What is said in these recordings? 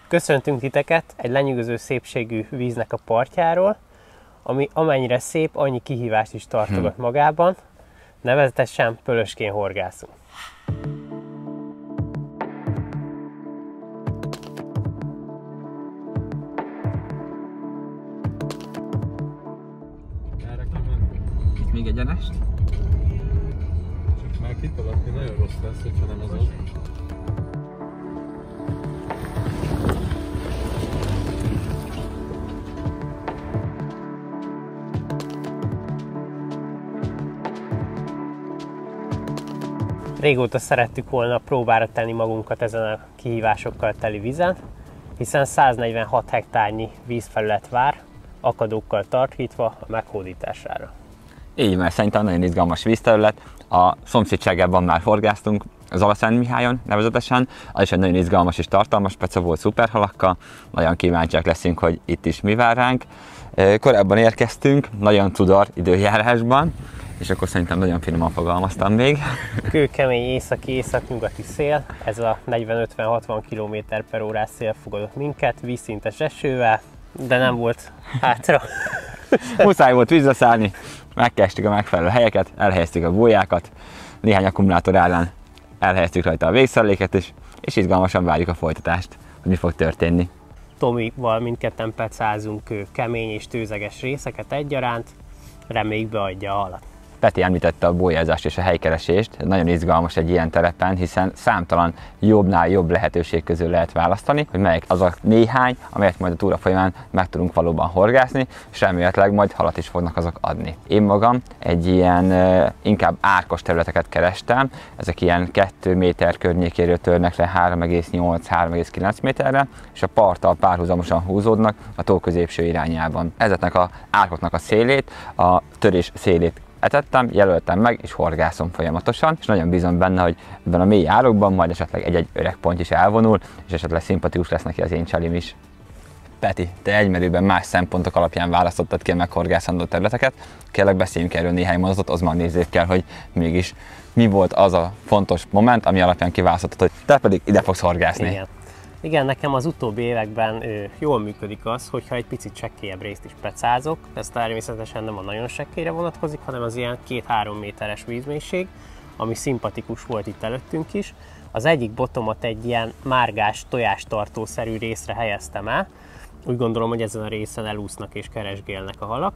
Köszöntünk titeket egy lenyűgöző szépségű víznek a partjáról, ami amennyire szép, annyi kihívást is tartogat magában, nevezetesen pölöskén horgászunk. Itt még egyenest. Csak már kitalatni nagyon rossz lesz, hogyha nem az ott. Régóta szerettük volna próbára tenni magunkat ezen a kihívásokkal teli vízen, hiszen 146 hektárnyi vízfelület vár, akadókkal tartítva a meghódítására. Így, mert szerintem nagyon izgalmas vízterület. A szomszédságában már horgáztunk, Zalaszentmihályon nevezetesen, az is egy nagyon izgalmas és tartalmas peca volt szuperhalakkal. Nagyon kíváncsiak leszünk, hogy itt is mi vár ránk. Korábban érkeztünk, nagyon tudor időjárásban, és akkor szerintem nagyon finoman fogalmaztam még. Kőkemény északi-északnyugati szél, ez a 40-50-60 km/h szél fogadott minket, vízszintes esővel, de nem volt hátra. Muszáj volt vízre szállni, megkerestük a megfelelő helyeket, elhelyeztük a bójákat, néhány akkumulátor ellen elhelyeztük rajta a végszereléket is, és izgalmasan várjuk a folytatást, hogy mi fog történni. Tomival mindketten pecázunk kemény és tőzeges részeket egyaránt, reméljük beadja a halat. Peti említette a bójázást és a helykeresést, nagyon izgalmas egy ilyen terepen, hiszen számtalan jobbnál jobb lehetőség közül lehet választani, hogy melyik az a néhány, amelyet majd a túra folyamán meg tudunk valóban horgászni, és remélhetőleg majd halat is fognak azok adni. Én magam egy ilyen inkább árkos területeket kerestem, ezek ilyen 2 méter környékéről törnek le 3,8-3,9 méterre, és a parttal párhuzamosan húzódnak a tó középső irányában. Ezeknek az árkoknak a szélét, a törés szélét etettem, jelöltem meg, és horgászom folyamatosan, és nagyon bízom benne, hogy ebben a mély árokban majd esetleg egy-egy öreg pont is elvonul, és esetleg szimpatikus lesz neki az én csalim is. Peti, te egymerőben más szempontok alapján választottad ki a meghorgászandó területeket. Kérlek, beszéljünk erről néhány mondatot, az már nézzék kell, hogy mégis mi volt az a fontos moment, ami alapján kiválasztottad, hogy te pedig ide fogsz horgászni. Igen, nekem az utóbbi években jól működik az, hogyha egy picit csekkélyebb részt is pecázok. Ez természetesen nem a nagyon sekkélyre vonatkozik, hanem az ilyen 2-3 méteres vízmélység, ami szimpatikus volt itt előttünk is. Az egyik botomat egy ilyen márgás, tojástartószerű részre helyeztem el. Úgy gondolom, hogy ezen a részen elúsznak és keresgélnek a halak.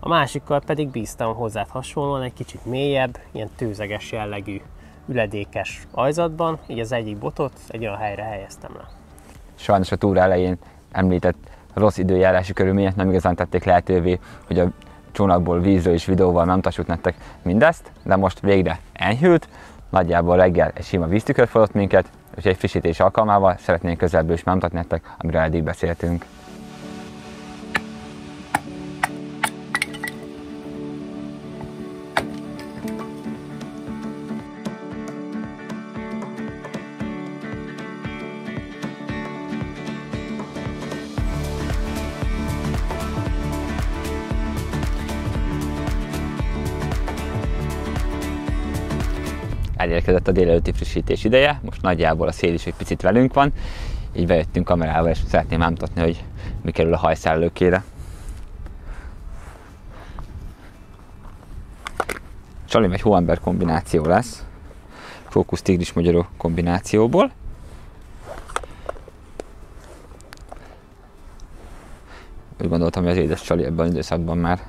A másikkal pedig bíztam hozzád hasonlóan egy kicsit mélyebb, ilyen tőzeges jellegű üledékes ajzatban, így az egyik botot egy olyan helyre helyeztem le. Sajnos a túra elején említett rossz időjárási körülmények nem igazán tették lehetővé, hogy a csónakból vízről és videóval megmutassuk nektek mindezt, de most végre enyhült, nagyjából reggel egy sima víztükör fogott minket, és egy frissítés alkalmával szeretnénk közelből is megmutatni nektek, amiről eddig beszéltünk. Elérkezett a délelőtti frissítés ideje, most nagyjából a szél is egy picit velünk van, így bejöttünk kamerával, és szeretném megmutatni, hogy mi kerül a hajszálllőkére. Csalim egy hóember kombináció lesz, fókusz tigris magyaró kombinációból. Úgy gondoltam, hogy az édes Csali ebben az időszakban már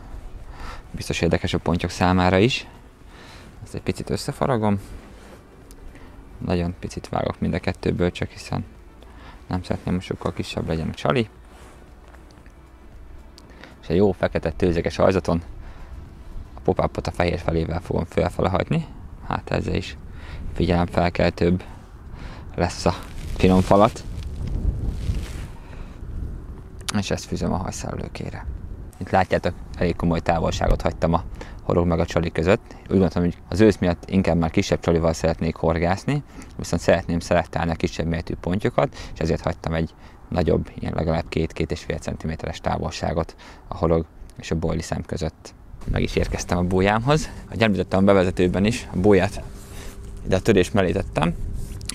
biztos érdekes a pontyok számára is. Ezt egy picit összefaragom. Nagyon picit vágok mind a kettőből, csak hiszen nem szeretném, hogy sokkal kisebb legyen a csali. És egy jó fekete tőzeges ajzaton a pop-upot a fehér felével fogom felfele hagyni. Hát ezzel is figyelemfelkeltőbb lesz a finom falat. És ezt fűzöm a hajszálllőkére. Itt látjátok, elég komoly távolságot hagytam a horog meg a csali között. Úgy gondoltam, hogy az ősz miatt inkább már kisebb csalival szeretnék horgászni, viszont szeretném szelektálni a kisebb méretű pontyokat, és ezért hagytam egy nagyobb, ilyen legalább 2-2,5 cm-es távolságot a horog és a bojli szem között. Meg is érkeztem a bójámhoz. Ahogy említettem a bevezetőben is, a bóját ide a törés mellé tettem,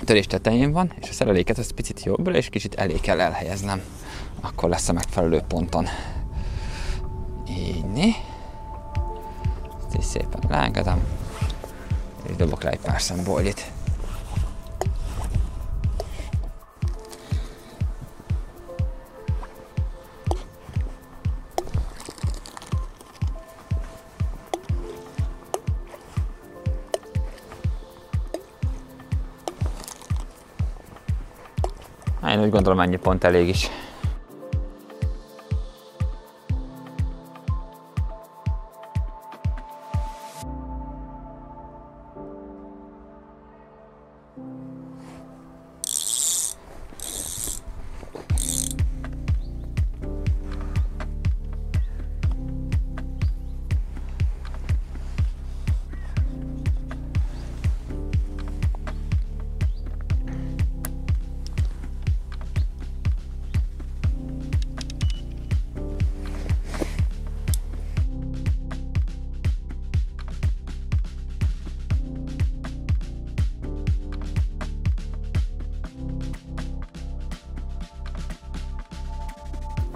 törés tetején van, és a szereléket ezt picit jobbra és kicsit elé kell elhelyeznem. Akkor lesz a megfelelő ponton. Így. Ezt is szépen leengedem, és dobok rá egy pár szembolylit. Én úgy gondolom, ennyi pont elég is.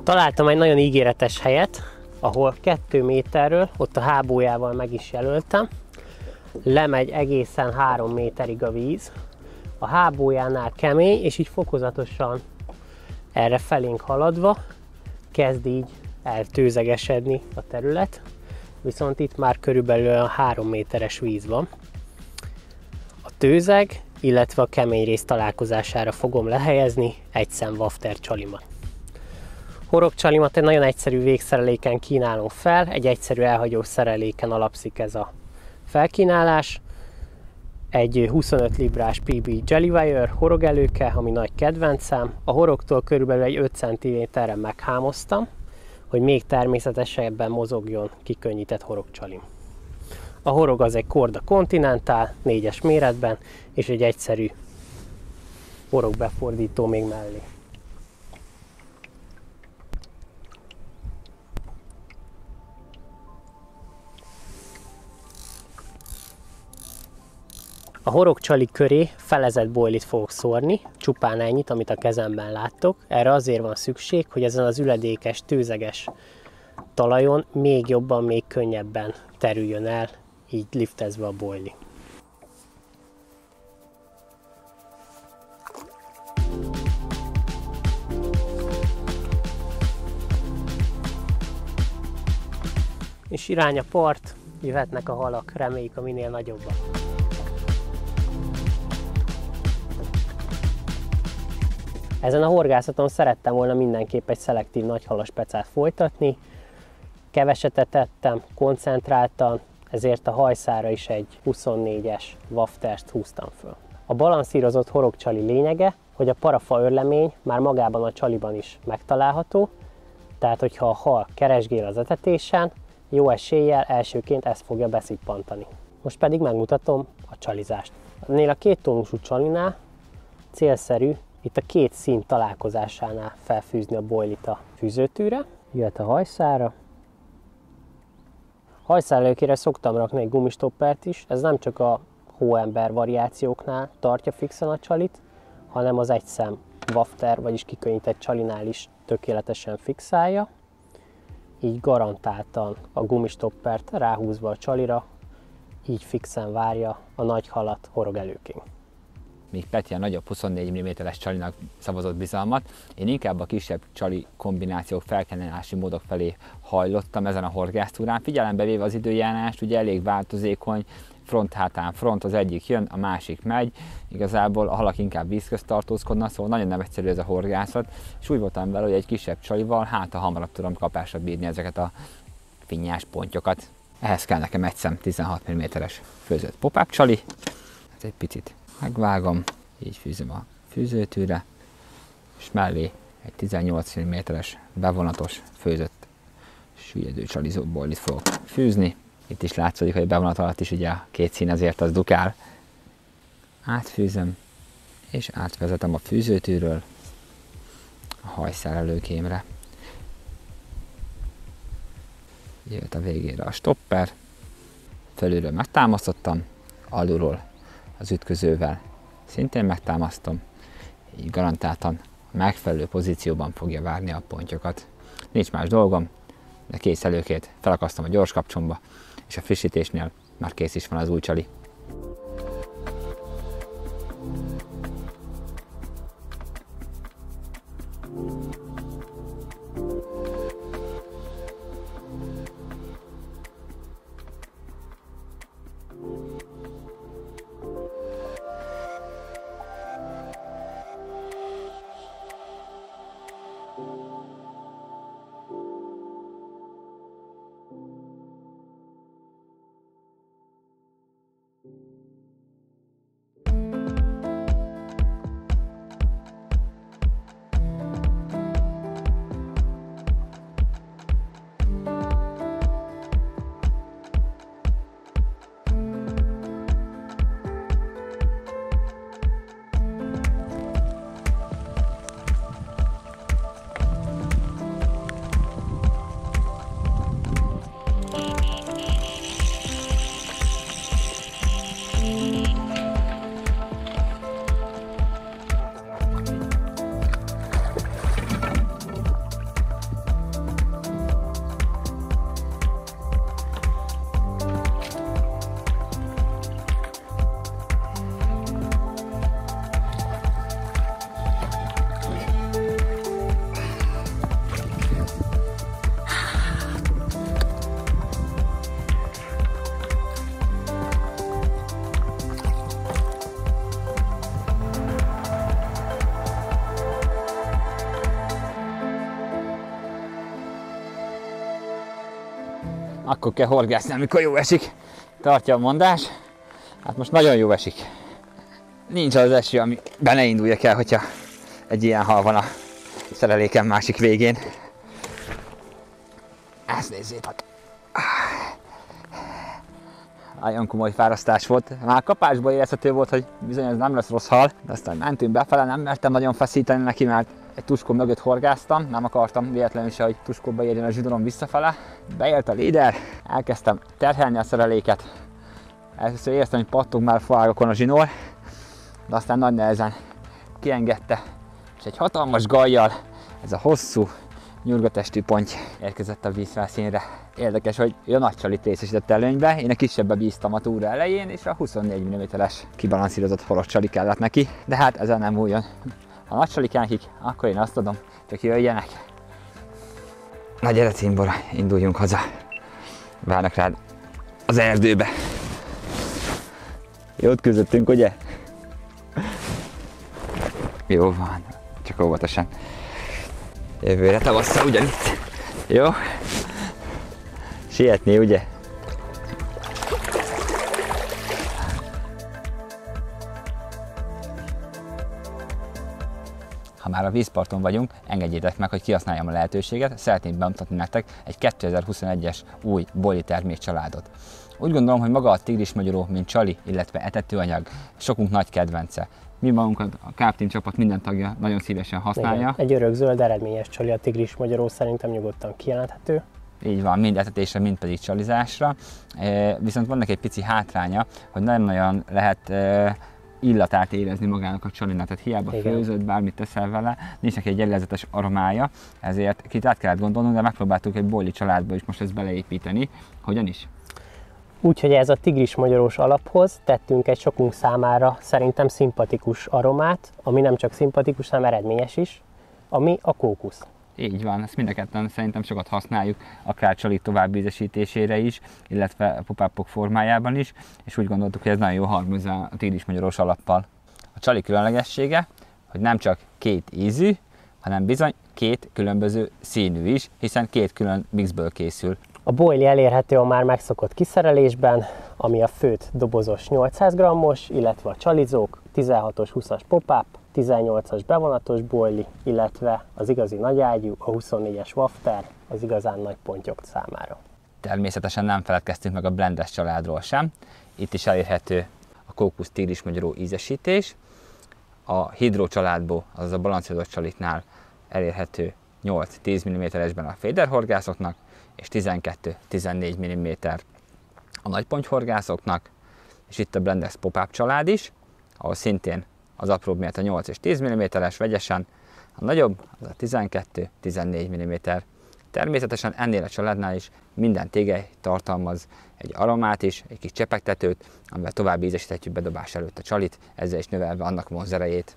Találtam egy nagyon ígéretes helyet, ahol 2 méterről, ott a hábójával meg is jelöltem, lemegy egészen 3 méterig a víz. A hábójánál kemény, és így fokozatosan erre felénk haladva kezd így eltőzegesedni a terület, viszont itt már körülbelül olyan 3 méteres víz van. A tőzeg, illetve a kemény rész találkozására fogom lehelyezni egy szem wafter csalimat. Horogcsalimat egy nagyon egyszerű végszereléken kínálom fel, egy egyszerű elhagyó szereléken alapszik ez a felkínálás. Egy 25 librás PB Jellywire horogelőke, ami nagy kedvencem. A horogtól körülbelül egy 5 cm-re meghámoztam, hogy még természetesebben mozogjon kikönnyített horogcsalim. A horog az egy Korda Continental 4-es méretben, és egy egyszerű horogbefordító még mellé. A horogcsali köré felezett bojlit fogok szórni, csupán ennyit, amit a kezemben láttok. Erre azért van szükség, hogy ezen az üledékes, tőzeges talajon még jobban, még könnyebben terüljön el, így liftezve a bojli. És irány a part, jöhetnek a halak, reméljük a minél nagyobban. Ezen a horgászaton szerettem volna mindenképp egy szelektív nagyhalas pecát folytatni. Keveset etettem, koncentráltan, ezért a hajszára is egy 24-es waftert húztam föl. A balanszírozott horogcsali lényege, hogy a parafa örlemény már magában a csaliban is megtalálható, tehát hogyha a hal keresgél az etetésen, jó eséllyel elsőként ezt fogja beszippantani. Most pedig megmutatom a csalizást. Ennél a 2 tónusú csalinál célszerű itt a 2 szín találkozásánál felfűzni a bojlit a fűzőtűre. Jöhet a hajszára. Hajszál előkére szoktam rakni egy gumistoppert is, ez nem csak a hóember variációknál tartja fixen a csalit, hanem az egyszem wafter, vagyis kikönnyített csalinál is tökéletesen fixálja. Így garantáltan a gumistoppert ráhúzva a csalira, így fixen várja a nagy halat horogelőként. Míg Peti a nagyobb 24 mm-es csalinak szavazott bizalmat, én inkább a kisebb csali kombinációk felkenelási módok felé hajlottam ezen a horgásztúrán. Figyelembe véve az időjárást, ugye elég változékony, front-hátán front, az egyik jön, a másik megy. Igazából a halak inkább vízközt tartózkodnak, szóval nagyon nem egyszerű ez a horgászat, és úgy voltam vele, hogy egy kisebb csalival hamarabb tudom kapásra bírni ezeket a finnyás pontyokat. Ehhez kell nekem egy szem 16 mm-es főzött pop-up csali. Ez egy picit megvágom, így fűzöm a fűzőtűre, és mellé egy 18 mm-es bevonatos főzött süllyedő csalizó bojlit fogok fűzni. Itt is látszik, hogy a bevonat alatt is ugye a 2 szín azért az dukál. Átfűzöm, és átvezetem a fűzőtűről a hajszerelőkémre. Jött a végére a stopper, felülről megtámasztottam, alulról az ütközővel szintén megtámasztom, így garantáltan megfelelő pozícióban fogja várni a pontyokat. Nincs más dolgom, de kész előkét felakasztom a gyors kapcsomba, és a frissítésnél már kész is van az új csali. Akkor kell horgászni, amikor jó esik. Tartja a mondás. Hát most nagyon jó esik. Nincs az eső, ami be ne induljak el, hogyha egy ilyen hal van a szerelékem másik végén. Ezt nézzétek. Nagyon komoly fárasztás volt. Már kapásból érezhető volt, hogy bizony ez nem lesz rossz hal, de aztán mentünk befele, nem mertem nagyon feszíteni neki, mert egy tuskó mögött horgáztam, nem akartam véletlenül se, hogy tuskóba érjen a zsidorom visszafele. Beért a líder, elkezdtem terhelni a szereléket. Először éreztem, hogy pattog már faágakon a zsinór, de aztán nagy nehezen kiengedte, és egy hatalmas gajjal ez a hosszú, nyurgatestű ponty érkezett a vízfelszínre. Érdekes, hogy a nagy csalit részesített előnybe, én a kisebbe bíztam a túra elején, és a 24 mm-es kibalanszírozott holos csali kellett neki, de hát ezen nem újjon. Ha nagy csalik jánkik, akkor én azt adom, csak jöjjenek. Na gyere Cimbora, induljunk haza. Várnak rád az erdőbe. Jót közöttünk, ugye? Jó van, csak óvatosan. Jövőre tavasszal ugyanitt. Jó? Sietni, ugye? Ha már a vízparton vagyunk, engedjétek meg, hogy kihasználjam a lehetőséget, szeretném bemutatni nektek egy 2021-es új boili termékcsaládot. Úgy gondolom, hogy maga a tigrismagyoró, mint csali, illetve etetőanyag sokunk nagy kedvence. Mi magunkat, a Carp-Team csapat minden tagja nagyon szívesen használja. Igen, egy örökzöld, eredményes csali a tigrismagyoró, szerintem nyugodtan kijelenthető. Így van, mind etetésre, mind pedig csalizásra. Viszont vannak egy pici hátránya, hogy nem nagyon lehet illatát érezni magának a csalinát, tehát hiába főzött, bármit teszel vele, nincs neki egy jellegzetes aromája, ezért kicsit át kellett gondolnunk, de megpróbáltuk egy boili családba is most ezt beleépíteni. Hogyan is? Úgyhogy ez a tigrismagyarós alaphoz tettünk egy sokunk számára szerintem szimpatikus aromát, ami nem csak szimpatikus, hanem eredményes is, ami a kókusz. Így van, ezt mind a ketten szerintem sokat használjuk, akár csali továbbízesítésére is, illetve pop-upok formájában is, és úgy gondoltuk, hogy ez nagyon jó harmonizál a tigrismagyorós alappal. A csali különlegessége, hogy nem csak két ízű, hanem bizony két különböző színű is, hiszen két külön mixből készül. A boili elérhető a már megszokott kiszerelésben, ami a főt dobozos 800 g-os, illetve a csalizók 16-os 20-as pop-up, 18-as bevonatos boili, illetve az igazi nagyágyú, a 24-es wafter, az igazán nagy pontyok számára. Természetesen nem feledkeztünk meg a blendes családról sem. Itt is elérhető a kókusz tigrismagyoró ízesítés. A hidró családból, azaz a balanszírozott csalitnál elérhető 8-10 mm-esben a féderhorgászoknak, és 12-14 mm a nagypontyhorgászoknak, és itt a blendes pop-up család is, ahol szintén az apróbb miatt a 8 és 10 mm-es vegyesen, a nagyobb az a 12-14 mm. Természetesen ennél a családnál is minden tégely tartalmaz egy aromát is, egy kis csepegtetőt, amivel tovább ízesíthetjük bedobás előtt a csalit, ezzel is növelve annak vonzerejét.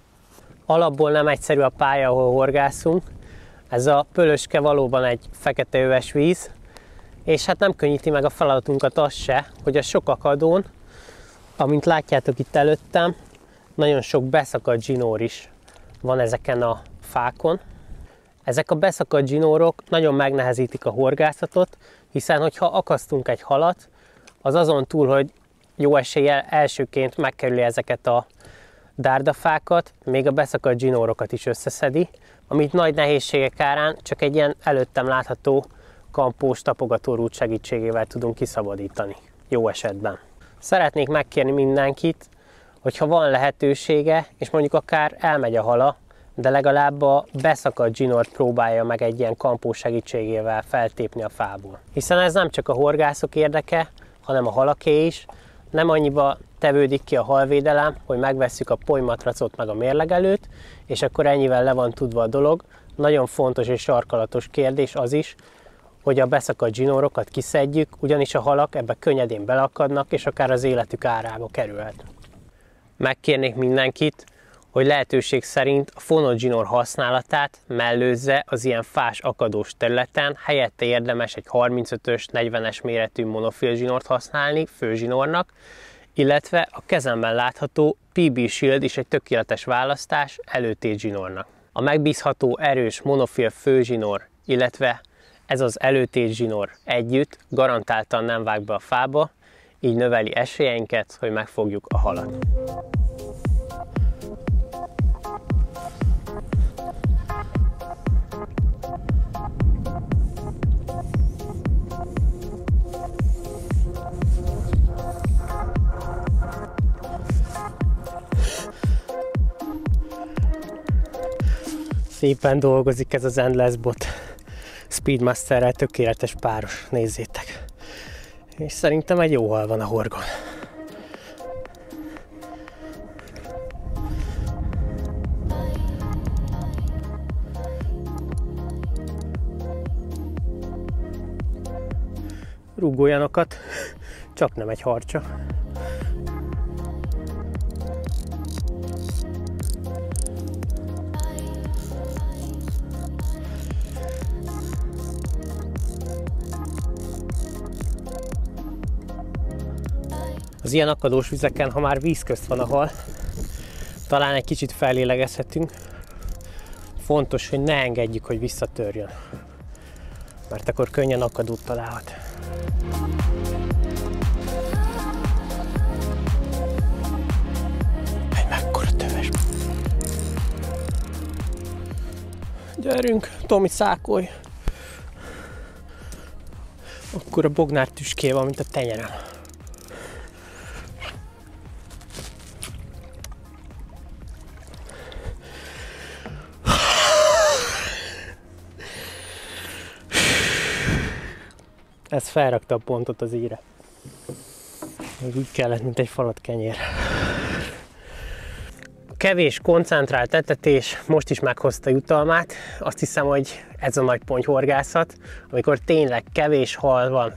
Alapból nem egyszerű a pálya, ahol horgászunk. Ez a Pölöske valóban egy feketeöves víz, és hát nem könnyíti meg a feladatunkat az se, hogy a sok akadón, amint látjátok itt előttem, nagyon sok beszakadt zsinór is van ezeken a fákon. Ezek a beszakadt zsinórok nagyon megnehezítik a horgászatot, hiszen hogyha akasztunk egy halat, az azon túl, hogy jó eséllyel elsőként megkerüli ezeket a dárdafákat, még a beszakadt zsinórokat is összeszedi, amit nagy nehézségek árán csak egy ilyen előttem látható kampós tapogatórút segítségével tudunk kiszabadítani, jó esetben. Szeretnék megkérni mindenkit, hogyha van lehetősége, és mondjuk akár elmegy a hala, de legalább a beszakadt zsinort próbálja meg egy ilyen kampó segítségével feltépni a fából. Hiszen ez nem csak a horgászok érdeke, hanem a halaké is. Nem annyiba tevődik ki a halvédelem, hogy megvesszük a polymatracot meg a mérlegelőt, és akkor ennyivel le van tudva a dolog. Nagyon fontos és sarkalatos kérdés az is, hogy a beszakadt zsinórokat kiszedjük, ugyanis a halak ebbe könnyedén belakadnak, és akár az életük árába kerülhet. Megkérnék mindenkit, hogy lehetőség szerint a fonott zsinór használatát mellőzze az ilyen fás akadós területen, helyette érdemes egy 35-ös, 40-es méretű monofil zsinort használni főzsinórnak, illetve a kezemben látható PB Shield is egy tökéletes választás előtét zsinórnak. A megbízható, erős monofil főzsinór, illetve ez az előtét zsinór együtt garantáltan nem vág be a fába, így növeli esélyeinket, hogy megfogjuk a halat. Szépen dolgozik ez az Endless Bot Speedmasterrel, tökéletes páros, nézzétek. És szerintem egy jó hal van a horgon. Rúgólyanokat, csak nem egy harcsa. Az ilyen akadós vizeken, ha már víz közt van a hal, talán egy kicsit fellélegezhetünk. Fontos, hogy ne engedjük, hogy visszatörjön, mert akkor könnyen akadót találhat. Egy mekkora töves! Gyerünk, Tomi, szákolj! Akkor a bognár tüské van, mint a tenyerem. Ez felrakta a pontot az íre. Úgy kellett, mint egy falat kenyér. Kevés koncentrált etetés most is meghozta jutalmát. Azt hiszem, hogy ez a nagy pontyhorgászat, amikor tényleg kevés hal van,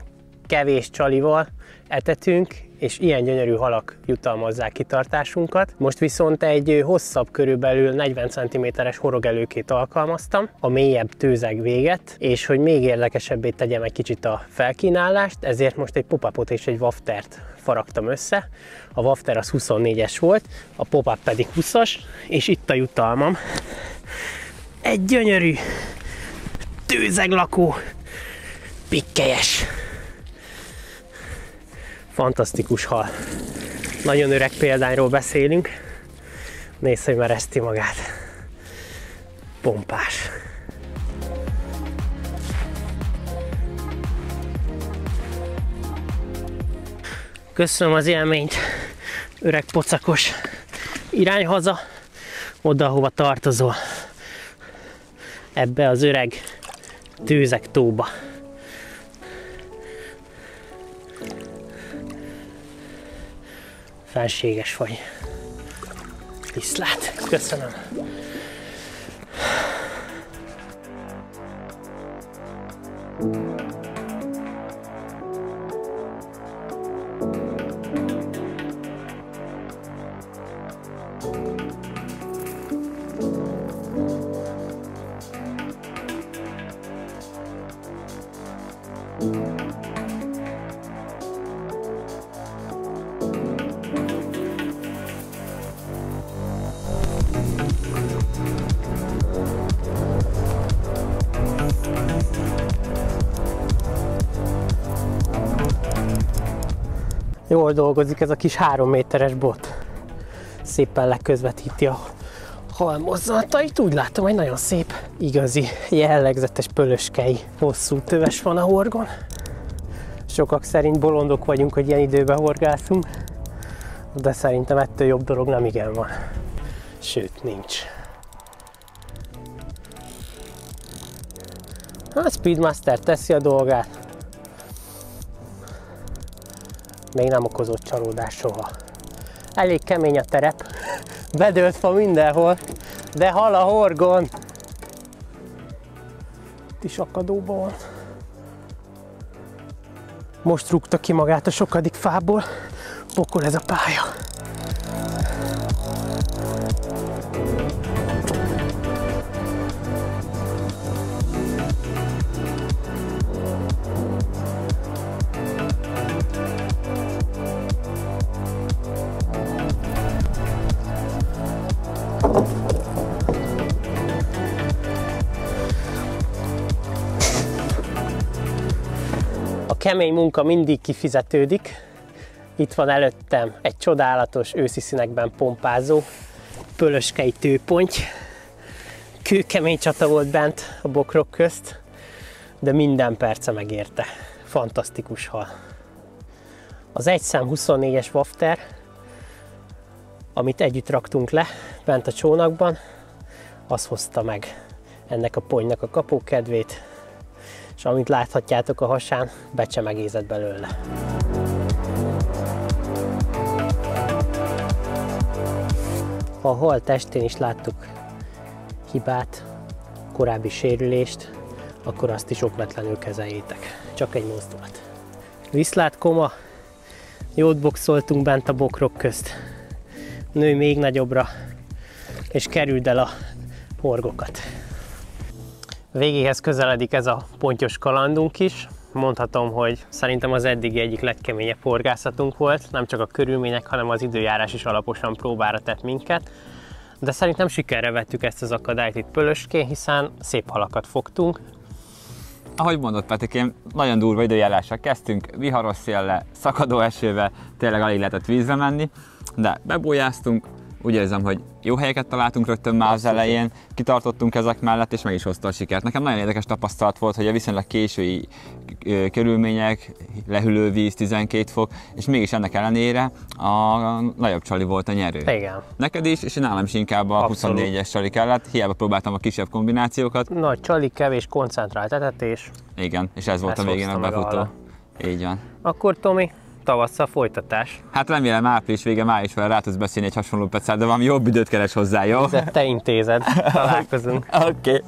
kevés csalival etetünk, és ilyen gyönyörű halak jutalmazzák kitartásunkat. Most viszont egy hosszabb, körülbelül 40 cm-es horogelőkét alkalmaztam, a mélyebb tőzeg véget, és hogy még érdekesebbé tegyem egy kicsit a felkínálást, ezért most egy pop-upot és egy waftert faragtam össze. A wafter az 24-es volt, a pop-up pedig 20-as, és itt a jutalmam. Egy gyönyörű tőzeglakó pikkelyes. Fantasztikus hal. Nagyon öreg példányról beszélünk. Nézd, hogy mereszti magát. Pompás. Köszönöm az élményt, öreg pocakos. Irány haza, oda, hova tartozol. Ebbe az öreg tőzeg tóba. Fenséges vagy. Viszlát, köszönöm. Jól dolgozik ez a kis 3 méteres bot. Szépen leközvetíti a halmozzanatait. Úgy látom, hogy nagyon szép, igazi, jellegzetes pölöskei hosszú töves van a horgon. Sokak szerint bolondok vagyunk, hogy ilyen időben horgászunk, de szerintem ettől jobb dolog nem igen van. Sőt, nincs. A Speedmaster teszi a dolgát. Még nem okozott csalódás soha. Elég kemény a terep, bedőlt fa mindenhol, de hal a horgon. Itt is akadóban van. Most rúgta ki magát a sokadik fából, pokol ez a pálya. A kemény munka mindig kifizetődik. Itt van előttem egy csodálatos őszi színekben pompázó pölöskei tőponty. Kőkemény csata volt bent a bokrok közt, de minden perce megérte. Fantasztikus hal. Az 1x24-es wafter, amit együtt raktunk le bent a csónakban, az hozta meg ennek a pontynak a kapókedvét, és amit láthatjátok a hasán, becsemegézett belőle. Ha a hal testén is láttuk hibát, korábbi sérülést, akkor azt is okvetlenül kezeljétek. Csak egy mozdulat. Viszlát, koma, jót boxoltunk bent a bokrok közt. Nőj még nagyobbra, és kerüld el a horgokat. Végéhez közeledik ez a pontyos kalandunk is. Mondhatom, hogy szerintem az eddigi egyik legkeményebb horgászatunk volt. Nem csak a körülmények, hanem az időjárás is alaposan próbára tett minket. De szerintem sikerre vettük ezt az akadályt itt Pölöskén, hiszen szép halakat fogtunk. Ahogy mondott Petikém, nagyon durva időjárással kezdtünk, viharos széllel, szakadó esővel, tényleg alig lehetett vízbe menni, de bebójáztunk. Úgy érzem, hogy jó helyeket találtunk rögtön már az elején, kitartottunk ezek mellett, és meg is hozta a sikert. Nekem nagyon érdekes tapasztalat volt, hogy a viszonylag késői körülmények, lehűlő víz, 12 fok, és mégis ennek ellenére a nagyobb csali volt a nyerő. Igen. Neked is, és nálam is inkább a 24-es csali kellett, hiába próbáltam a kisebb kombinációkat. Nagy csali, kevés koncentrált etetés. Igen, és ez volt a végén a befutó. Így van. Akkor Tomi, tavasszal folytatás. Hát remélem április vége, május fel rá tudsz beszélni egy hasonló pecát, de valami jobb időt keres hozzá, jó? Te intézed. Találkozunk. Oké.